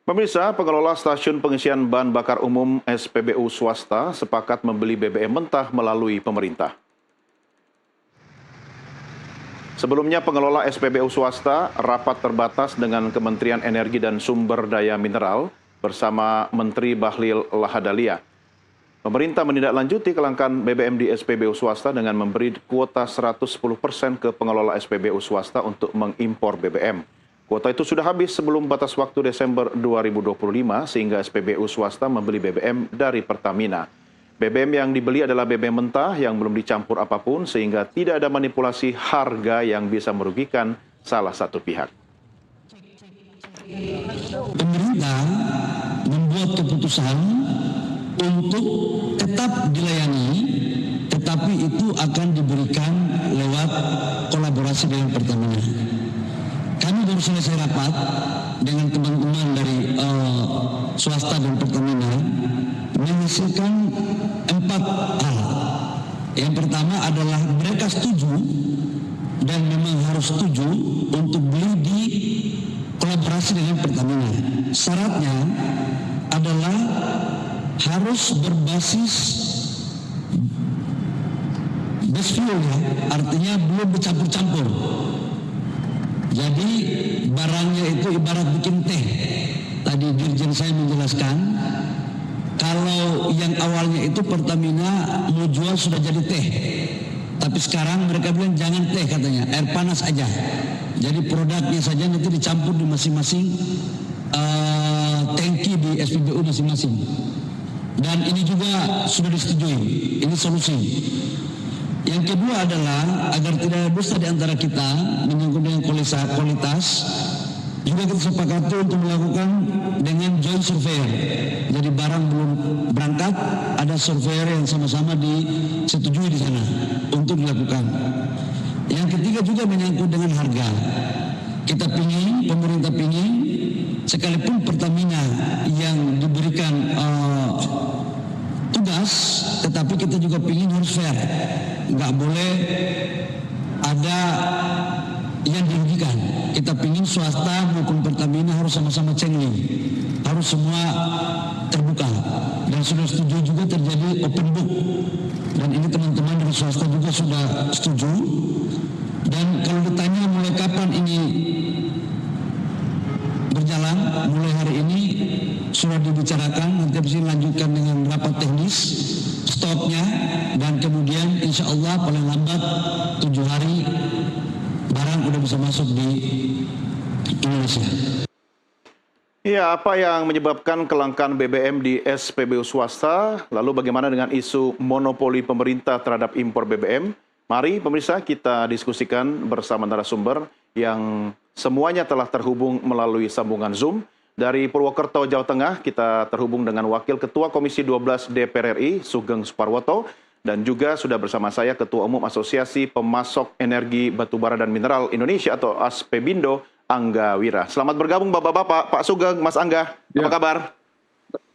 Pemirsa, pengelola stasiun pengisian bahan bakar umum SPBU swasta sepakat membeli BBM mentah melalui pemerintah. Sebelumnya, pengelola SPBU swasta rapat terbatas dengan Kementerian Energi dan Sumber Daya Mineral bersama Menteri Bahlil Lahadalia. Pemerintah menindaklanjuti kelangkaan BBM di SPBU swasta dengan memberi kuota 110% ke pengelola SPBU swasta untuk mengimpor BBM. Kuota itu sudah habis sebelum batas waktu Desember 2025 sehingga SPBU swasta membeli BBM dari Pertamina. BBM yang dibeli adalah BBM mentah yang belum dicampur apapun sehingga tidak ada manipulasi harga yang bisa merugikan salah satu pihak. Pemerintah membuat keputusan untuk tetap dilayani, tetapi itu akan diberikan lewat kolaborasi dengan Pertamina. Kami baru selesai rapat dengan teman-teman dari swasta dan Pertamina menghasilkan 4 hal. Yang pertama adalah mereka setuju dan memang harus setuju untuk beli di kolaborasi dengan Pertamina. Syaratnya adalah harus berbasis base fuel, ya, artinya belum bercampur-campur. Jadi barangnya itu ibarat bikin teh. Tadi dirjen saya menjelaskan, kalau yang awalnya itu Pertamina mau jual sudah jadi teh. Tapi sekarang mereka bilang jangan teh katanya, air panas aja. Jadi produknya saja nanti dicampur di masing-masing tangki di SPBU masing-masing. Dan ini juga sudah disetujui, ini solusi. Yang kedua adalah agar tidak ada dusta di antara kita menyangkut dengan kualitas, juga kita sepakati untuk melakukan dengan joint surveyor. Jadi barang belum berangkat, ada surveyor yang sama-sama disetujui di sana untuk dilakukan. Yang ketiga juga menyangkut dengan harga. Kita pingin, pemerintah pingin, sekalipun Pertamina yang diberikan tugas, tetapi kita juga pingin harus fair. Nggak boleh ada yang dirugikan. Kita pingin swasta maupun Pertamina harus sama-sama cengli, harus semua terbuka. Dan sudah setuju juga terjadi open book. Dan ini teman-teman dari swasta juga sudah setuju. Dan kalau ditanya mulai kapan ini berjalan, mulai hari ini sudah dibicarakan, nanti bisa lanjutkan dengan rapat teknis stoknya, dan kemudian insya Allah paling lambat 7 hari barang udah bisa masuk di Indonesia. Ya, apa yang menyebabkan kelangkaan BBM di SPBU swasta? Lalu bagaimana dengan isu monopoli pemerintah terhadap impor BBM? Mari pemirsa kita diskusikan bersama narasumber yang semuanya telah terhubung melalui sambungan Zoom. Dari Purwokerto, Jawa Tengah, kita terhubung dengan Wakil Ketua Komisi 12 DPR RI, Sugeng Suparwoto, dan juga sudah bersama saya Ketua Umum Asosiasi Pemasok Energi Batubara dan Mineral Indonesia atau ASPEBINDO, Angga Wira. Selamat bergabung Bapak-Bapak, Pak Sugeng, Mas Angga, apa kabar?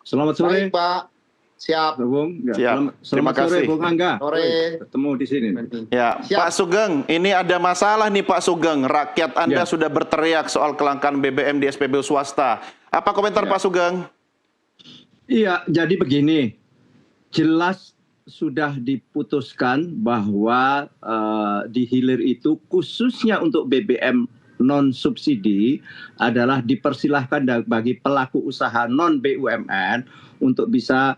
Selamat sore. Baik, Pak. Siap. Bung. Ya, Siap. Terima kasih. Sore, Bung Angga. Sore. Ketemu di sini. Ya, Siap. Pak Sugeng, ini ada masalah nih Pak Sugeng. Rakyat Anda sudah berteriak soal kelangkaan BBM di SPBU swasta. Apa komentar Pak Sugeng? Iya, jadi begini. Jelas sudah diputuskan bahwa di hilir itu khususnya untuk BBM non subsidi adalah dipersilahkan bagi pelaku usaha non BUMN untuk bisa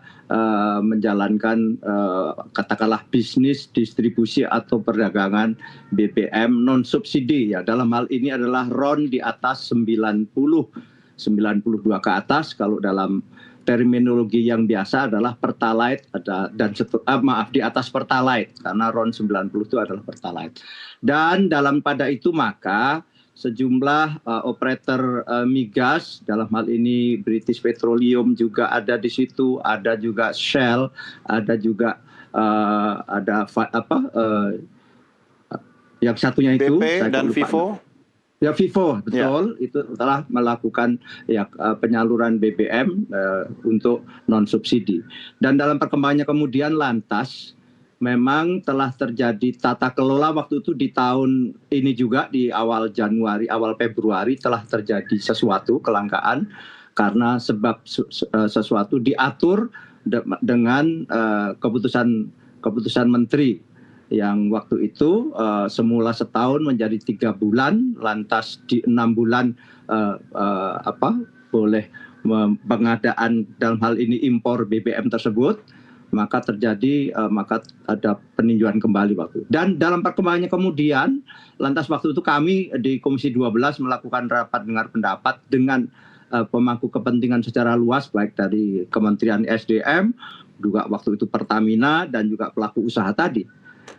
menjalankan katakanlah bisnis distribusi atau perdagangan BBM non subsidi, ya. Dalam hal ini adalah RON di atas 92 ke atas. Kalau dalam terminologi yang biasa adalah Pertalite di atas Pertalite, karena RON 90 itu adalah Pertalite. Dan pada itu maka sejumlah operator migas, dalam hal ini British Petroleum juga ada di situ, ada juga Shell, ada juga yang satunya itu BP dan Vivo. Ya, Vivo, betul, ya. Itu telah melakukan penyaluran BBM untuk non subsidi. Dan dalam perkembangannya kemudian lantas memang telah terjadi tata kelola waktu itu di tahun ini juga, di awal Januari, awal Februari telah terjadi sesuatu kelangkaan karena sebab sesuatu diatur dengan keputusan menteri yang waktu itu semula setahun menjadi 3 bulan, lantas di 6 bulan boleh pengadaan dalam hal ini impor BBM tersebut, maka ada peninjauan kembali waktu. Dan dalam perkembangannya kemudian, lantas waktu itu kami di Komisi 12 melakukan rapat dengar pendapat dengan pemangku kepentingan secara luas, baik dari Kementerian SDM, juga waktu itu Pertamina, dan juga pelaku usaha tadi.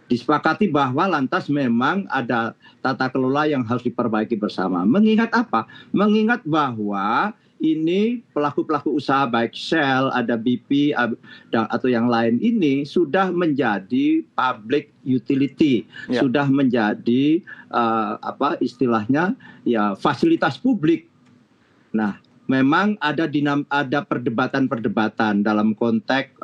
Disepakati bahwa lantas memang ada tata kelola yang harus diperbaiki bersama. Mengingat apa? Mengingat bahwa ini pelaku-pelaku usaha baik Shell, ada BP atau yang lain ini sudah menjadi public utility, sudah menjadi istilahnya ya fasilitas publik. Nah, memang ada perdebatan-perdebatan dalam konteks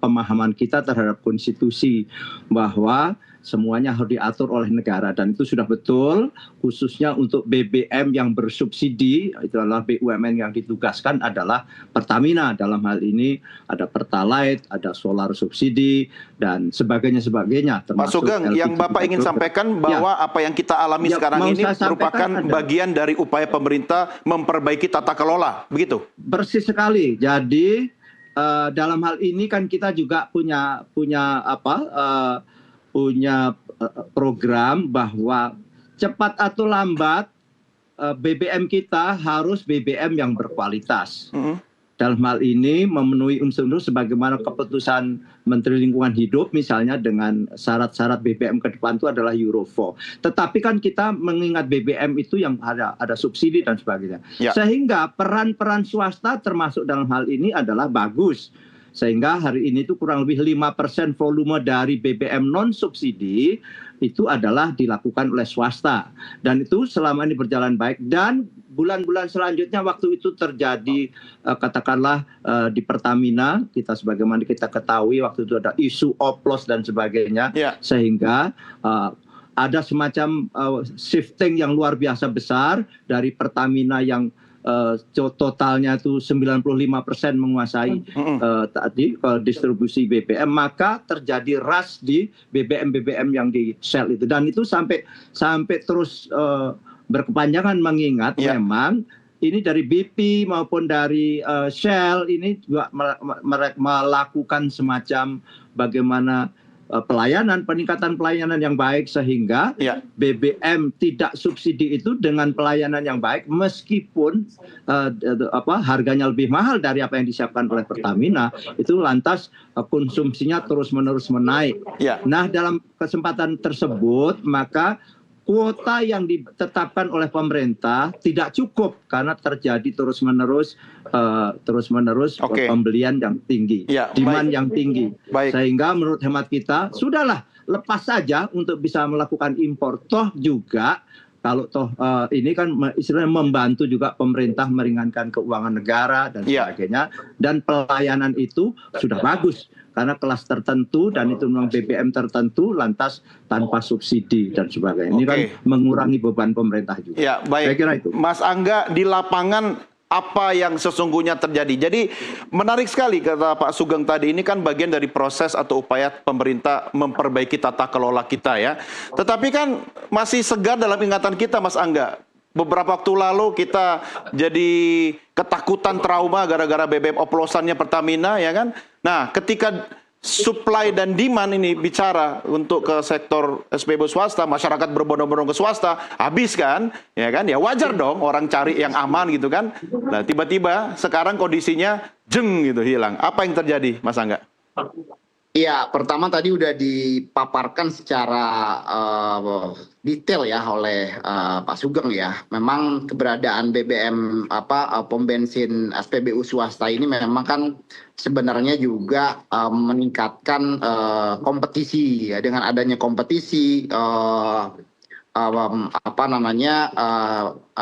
pemahaman kita terhadap konstitusi bahwa semuanya harus diatur oleh negara, dan itu sudah betul, khususnya untuk BBM yang bersubsidi, itu adalah BUMN yang ditugaskan adalah Pertamina. Dalam hal ini ada Pertalite, ada solar subsidi, dan sebagainya. Pak Sugeng, yang Bapak ingin sampaikan bahwa apa yang kita alami sekarang ini merupakan bagian dari upaya pemerintah memperbaiki tata kelola, begitu? Persis sekali. Jadi dalam hal ini kan kita juga punya program bahwa cepat atau lambat BBM kita harus BBM yang berkualitas. Dalam hal ini memenuhi unsur-unsur sebagaimana keputusan Menteri Lingkungan Hidup misalnya, dengan syarat-syarat BBM ke depan itu adalah Euro 4. Tetapi kan kita mengingat BBM itu yang ada subsidi dan sebagainya. Sehingga peran-peran swasta termasuk dalam hal ini adalah bagus. Sehingga hari ini itu kurang lebih 5% volume dari BBM non-subsidi itu adalah dilakukan oleh swasta. Dan itu selama ini berjalan baik. Dan bulan-bulan selanjutnya waktu itu terjadi katakanlah di Pertamina, kita sebagaimana kita ketahui waktu itu ada isu oplos dan sebagainya. Sehingga ada semacam shifting yang luar biasa besar dari Pertamina yang totalnya itu 95% menguasai tadi distribusi BBM, maka terjadi rush di BBM yang di Shell itu, dan itu sampai terus berkepanjangan, mengingat memang ini dari BP maupun dari Shell ini juga melakukan semacam bagaimana peningkatan pelayanan yang baik, sehingga BBM tidak subsidi itu dengan pelayanan yang baik meskipun harganya lebih mahal dari apa yang disiapkan oleh Pertamina, itu lantas konsumsinya terus-menerus menaik. Nah, dalam kesempatan tersebut maka kuota yang ditetapkan oleh pemerintah tidak cukup karena terjadi terus-menerus pembelian yang tinggi, demand yang tinggi. Sehingga menurut hemat kita, sudahlah, lepas saja untuk bisa melakukan impor. Toh juga kalau ini kan istilahnya membantu juga pemerintah meringankan keuangan negara dan sebagainya, dan pelayanan itu sudah bagus karena kelas tertentu dan itu memang BBM tertentu lantas tanpa subsidi dan sebagainya. Ini kan mengurangi beban pemerintah juga. Baik. Saya kira itu. Mas Angga, di lapangan apa yang sesungguhnya terjadi? Jadi menarik sekali kata Pak Sugeng tadi, ini kan bagian dari proses atau upaya pemerintah memperbaiki tata kelola kita ya. Tetapi kan masih segar dalam ingatan kita, Mas Angga. Beberapa waktu lalu kita jadi ketakutan, trauma gara-gara BBM oplosannya Pertamina, ya kan? Nah, ketika supply dan demand ini bicara untuk ke sektor SPBU swasta, masyarakat berbondong-bondong ke swasta, habis kan? Ya kan? Ya wajar dong orang cari yang aman gitu kan. Nah, tiba-tiba sekarang kondisinya jeng gitu, hilang. Apa yang terjadi, Mas Angga? Iya, pertama tadi udah dipaparkan secara detail ya oleh Pak Sugeng ya. Memang keberadaan BBM pom bensin SPBU swasta ini memang kan sebenarnya juga meningkatkan kompetisi ya. Dengan adanya kompetisi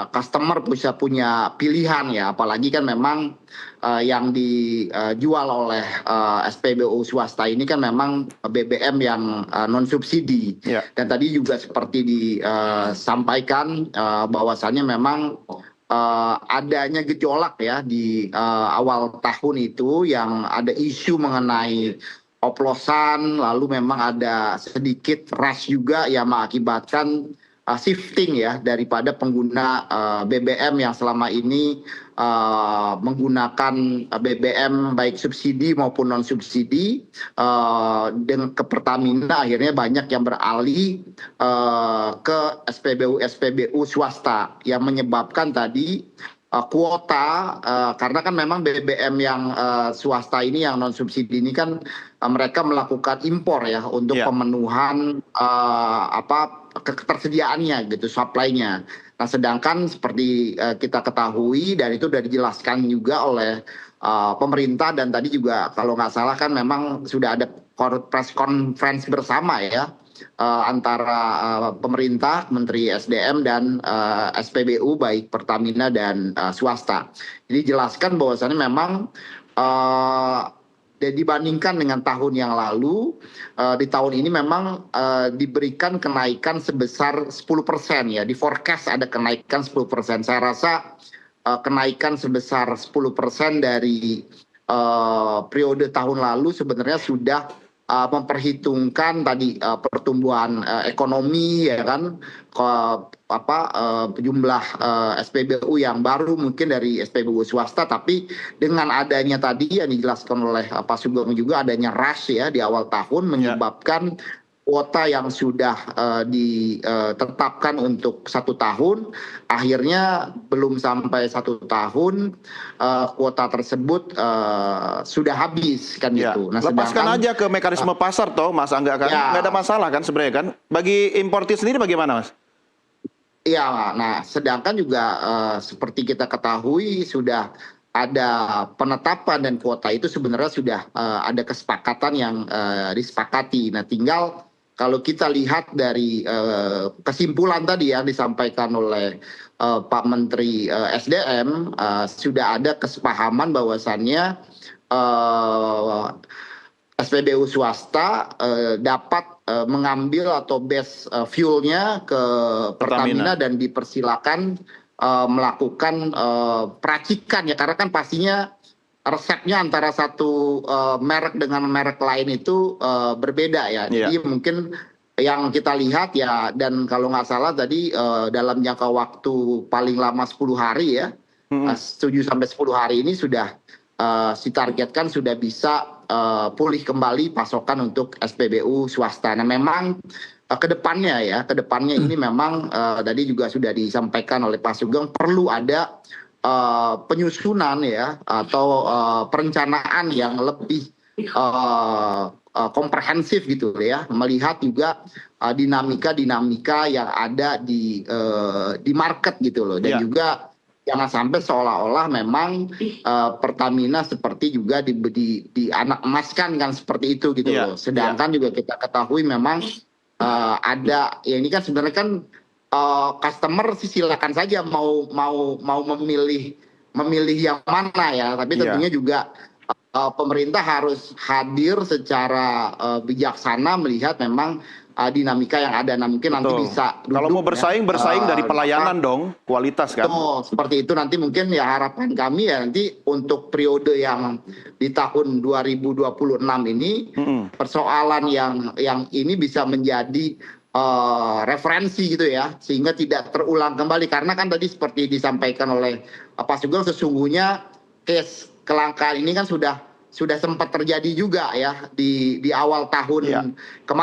customer bisa punya pilihan ya, apalagi kan memang yang dijual oleh SPBU swasta ini kan memang BBM yang non subsidi. Dan tadi juga seperti disampaikan bahwasannya memang adanya gejolak ya di awal tahun itu yang ada isu mengenai oplosan, lalu memang ada sedikit rush juga yang mengakibatkan shifting ya daripada pengguna BBM yang selama ini menggunakan BBM baik subsidi maupun non subsidi dengan ke Pertamina, akhirnya banyak yang beralih ke SPBU swasta yang menyebabkan tadi kuota karena kan memang BBM yang swasta ini yang non subsidi ini kan mereka melakukan impor ya untuk pemenuhan ketersediaannya gitu, supply-nya. Nah, sedangkan seperti kita ketahui dan itu sudah dijelaskan juga oleh pemerintah, dan tadi juga kalau nggak salah kan memang sudah ada press conference bersama ya antara pemerintah, Menteri SDM dan SPBU baik Pertamina dan swasta. Jadi jelaskan bahwasannya memang dibandingkan dengan tahun yang lalu, di tahun ini memang diberikan kenaikan sebesar 10% ya, di forecast ada kenaikan 10%. Saya rasa kenaikan sebesar 10% dari periode tahun lalu sebenarnya sudah memperhitungkan tadi pertumbuhan ekonomi ya kan, jumlah SPBU yang baru mungkin dari SPBU swasta, tapi dengan adanya tadi yang dijelaskan oleh Pak Sugeng juga adanya rush ya di awal tahun menyebabkan kuota yang sudah ditetapkan untuk 1 tahun, akhirnya belum sampai 1 tahun kuota tersebut sudah habis kan gitu. Nah, lepaskan aja ke mekanisme pasar toh Mas Angga kan, nggak ada masalah kan sebenarnya kan. Bagi importir sendiri bagaimana Mas? Iya, nah sedangkan juga seperti kita ketahui sudah ada penetapan dan kuota itu sebenarnya sudah ada kesepakatan yang disepakati. Nah, tinggal kalau kita lihat dari kesimpulan tadi yang disampaikan oleh Pak Menteri SDM, sudah ada kesepahaman bahwasannya SPBU swasta dapat mengambil atau base fuelnya ke Pertamina dan dipersilakan melakukan peracikan ya, karena kan pastinya resepnya antara satu merek dengan merek lain itu berbeda ya. Jadi mungkin yang kita lihat ya, dan kalau nggak salah tadi dalam jangka waktu paling lama 10 hari ya, 7 sampai 10 hari ini sudah ditargetkan sudah bisa pulih kembali pasokan untuk SPBU swasta. Nah, memang kedepannya ini memang tadi juga sudah disampaikan oleh Pak Sugeng, perlu ada penyusunan ya atau perencanaan yang lebih komprehensif gitu ya, melihat juga dinamika yang ada di market gitu loh, dan juga jangan sampai seolah-olah memang Pertamina seperti juga anak emaskan kan seperti itu gitu loh. Sedangkan juga kita ketahui memang ada ya, ini kan sebenarnya kan customer sih silakan saja mau memilih yang mana ya, tapi tentunya juga pemerintah harus hadir secara bijaksana melihat memang dinamika yang ada. Nah, mungkin nanti bisa duduk, kalau mau bersaing dari pelayanan dong, kualitas kan. Seperti itu nanti mungkin ya, harapan kami ya nanti untuk periode yang di tahun 2026 ini persoalan yang ini bisa menjadi referensi gitu ya, sehingga tidak terulang kembali, karena kan tadi seperti disampaikan oleh Pak Sugeng, sesungguhnya case kelangkaan ini kan sudah sempat terjadi juga ya di awal tahun kemarin.